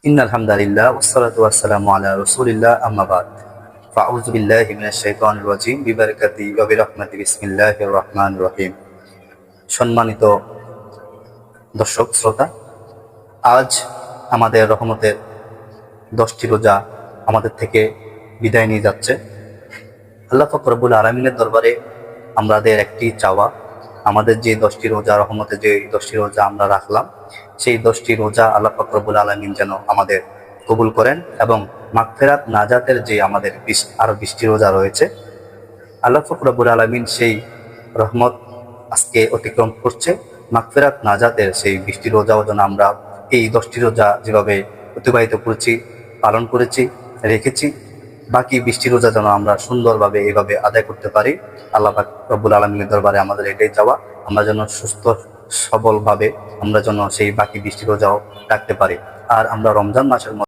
ইন্নাল হামদালিল্লাহ ওয়াসসালাতু ওয়াসসালামু আলা রাসূলিল্লাহ আম্মা বাদ ফাউযু বিল্লাহি মিনাশ শাইতানির রাজীম বিবারাকাতি ওয়া বিরহমাতি বিসমিল্লাহির রহমানির রহিম। সম্মানিত দর্শক শ্রোতা, আজ আমাদের রহমতের 10টি রোজা আমাদের থেকে বিদায় নিয়ে যাচ্ছে। আল্লাহ পাক রব্বুল আলামিনের দরবারে আমাদের একটি চাওয়া, আমাদের যে 10টি রোজা রহমতের যে 10টি রোজা আমরা রাখলাম, সেই 10টি রোজা আল্লাহ পাক রব্বুল আলামিন যেন আমাদের কবুল করেন এবং মাগফিরাত নাজাতের যে আমাদের আরো 20টি রোজা রয়েছে, আল্লাহ পাক রব্বুল আলামিন সেই রহমত আজকে অতিক্রম করছে। মাগফিরাত নাজাতের সেই 20টি রোজাও যেন আমরা এই 10টি রোজা যেভাবে অতিবাহিত করেছি, পালন করেছি, রেখেছি, বাকি 20টি রোজা যেন আমরা সুন্দরভাবে এইভাবে আদায় করতে পারি। আল্লাহ পাক রব্বুল আলামিনের দরবারে আমাদের এটাই চাওয়া, আমরা যেন সুস্থ সবলভাবে আমরা যেন সেই বাকি 20টি রোজাও রাখতে পারি। আর আমরা রমজান মাসের